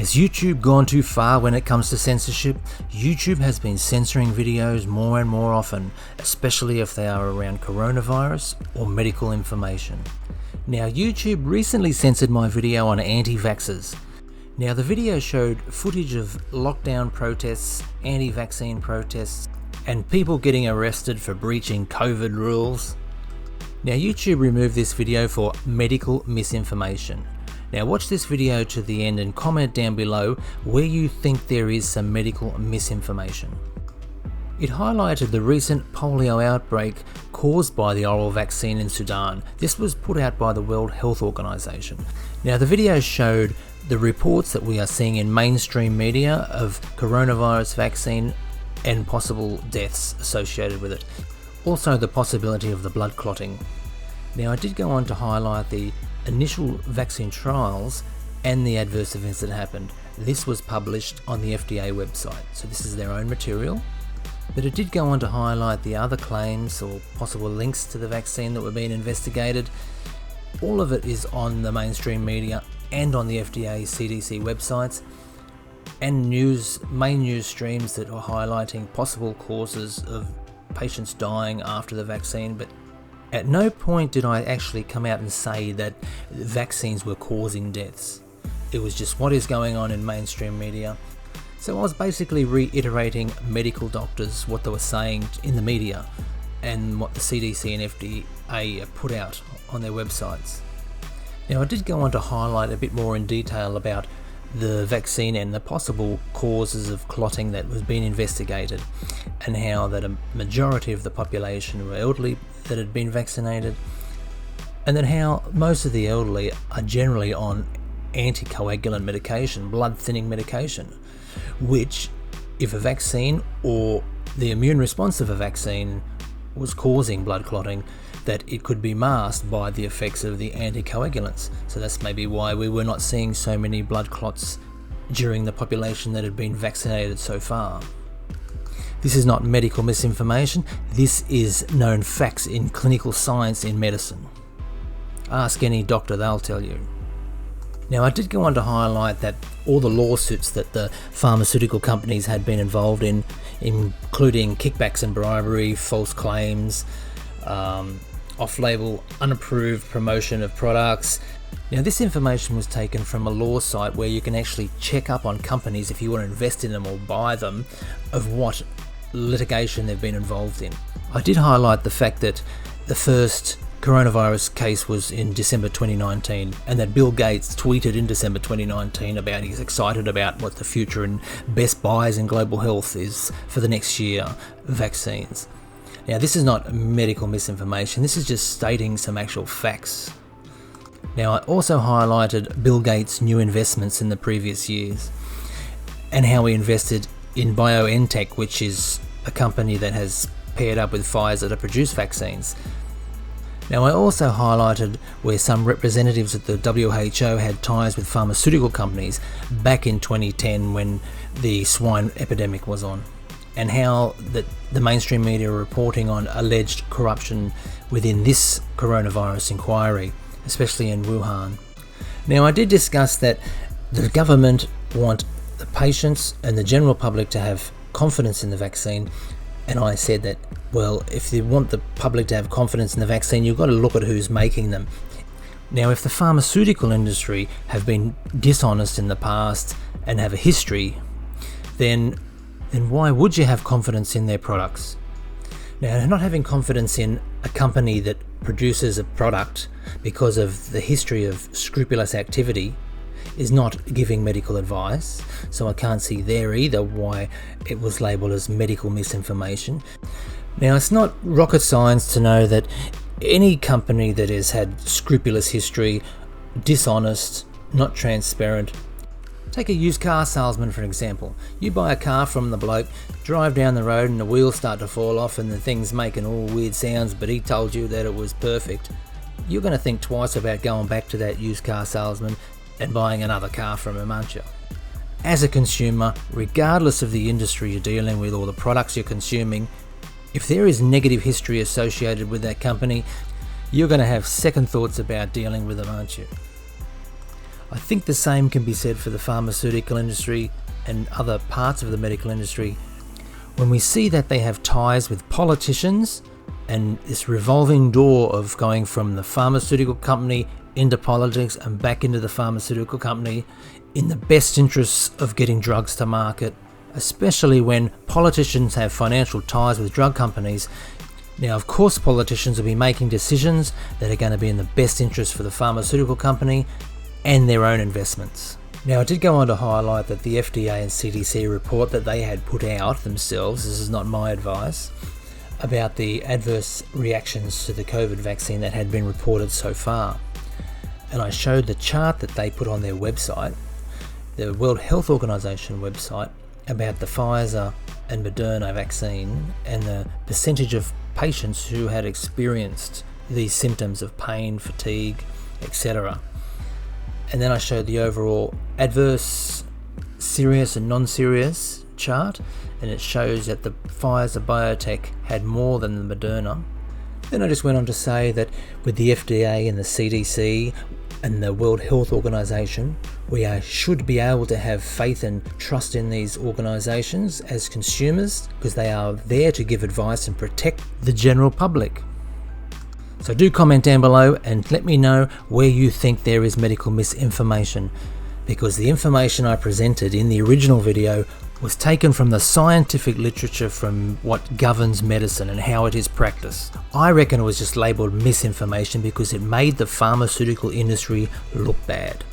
Has YouTube gone too far when it comes to censorship? YouTube has been censoring videos more and more often, especially if they are around coronavirus or medical information. Now, YouTube recently censored my video on anti-vaxxers. Now, the video showed footage of lockdown protests, anti-vaccine protests, and people getting arrested for breaching COVID rules. Now, YouTube removed this video for medical misinformation. Now watch this video to the end and comment down below where you think there is some medical misinformation. It highlighted the recent polio outbreak caused by the oral vaccine in Sudan. This was put out by the World Health Organization. Now the video showed the reports that we are seeing in mainstream media of coronavirus vaccine and possible deaths associated with it. Also the possibility of the blood clotting. Now I did go on to highlight the initial vaccine trials and the adverse events that happened. This was published on the FDA website, so this is their own material. But it did go on to highlight the other claims or possible links to the vaccine that were being investigated. All of it is on the mainstream media and on the FDA CDC websites, and main news streams that are highlighting possible causes of patients dying after the vaccine. But at no point did I actually come out and say that vaccines were causing deaths. It was just what is going on in mainstream media. So I was basically reiterating medical doctors, what they were saying in the media and what the CDC and FDA put out on their websites. Now I did go on to highlight a bit more in detail about the vaccine and the possible causes of clotting that was being investigated, and how that a majority of the population were elderly that had been vaccinated, and then how most of the elderly are generally on anticoagulant medication, blood thinning medication, which if a vaccine or the immune response of a vaccine was causing blood clotting, that it could be masked by the effects of the anticoagulants. So that's maybe why we were not seeing so many blood clots during the population that had been vaccinated so far. This is not medical misinformation, this is known facts in clinical science in medicine. Ask any doctor, they'll tell you. Now I did go on to highlight that all the lawsuits that the pharmaceutical companies had been involved in, including kickbacks and bribery, false claims, off-label, unapproved promotion of products. Now this information was taken from a law site where you can actually check up on companies if you want to invest in them or buy them, of what litigation they've been involved in. I did highlight the fact that the first coronavirus case was in December 2019, and that Bill Gates tweeted in December 2019 about he's excited about what the future and best buys in global health is for the next year, vaccines. Now this is not medical misinformation, this is just stating some actual facts. Now I also highlighted Bill Gates' new investments in the previous years, and how he invested in BioNTech, which is a company that has paired up with Pfizer to produce vaccines. Now I also highlighted where some representatives at the WHO had ties with pharmaceutical companies back in 2010 when the swine epidemic was on, and how the mainstream media are reporting on alleged corruption within this coronavirus inquiry, especially in Wuhan. Now I did discuss that the government want the patients and the general public to have confidence in the vaccine, and I said that, well, if you want the public to have confidence in the vaccine, you've got to look at who's making them. Now if the pharmaceutical industry have been dishonest in the past and have a history, then why would you have confidence in their products? Now, not having confidence in a company that produces a product because of the history of scrupulous activity is not giving medical advice, so I can't see there either why it was labelled as medical misinformation. Now, it's not rocket science to know that any company that has had scrupulous history, dishonest, not transparent. Take a used car salesman for example. You buy a car from the bloke, drive down the road and the wheels start to fall off and the thing's making all weird sounds, but he told you that it was perfect. You're going to think twice about going back to that used car salesman and buying another car from him, aren't you? As a consumer, regardless of the industry you're dealing with or the products you're consuming, if there is negative history associated with that company, you're going to have second thoughts about dealing with them, aren't you? I think the same can be said for the pharmaceutical industry and other parts of the medical industry. When we see that they have ties with politicians and this revolving door of going from the pharmaceutical company into politics and back into the pharmaceutical company in the best interests of getting drugs to market, especially when politicians have financial ties with drug companies. Now, of course, politicians will be making decisions that are going to be in the best interest for the pharmaceutical company and their own investments. Now, I did go on to highlight that the FDA and CDC report that they had put out themselves, this is not my advice, about the adverse reactions to the COVID vaccine that had been reported so far. And I showed the chart that they put on their website, the World Health Organization website, about the Pfizer and Moderna vaccine and the percentage of patients who had experienced these symptoms of pain, fatigue, etc. And then I showed the overall adverse, serious and non-serious chart, and it shows that the Pfizer biotech had more than the Moderna. Then I just went on to say that with the FDA and the CDC and the World Health Organization, we should be able to have faith and trust in these organizations as consumers, because they are there to give advice and protect the general public. So do comment down below and let me know where you think there is medical misinformation, because the information I presented in the original video was taken from the scientific literature from what governs medicine and how it is practiced. I reckon it was just labelled misinformation because it made the pharmaceutical industry look bad.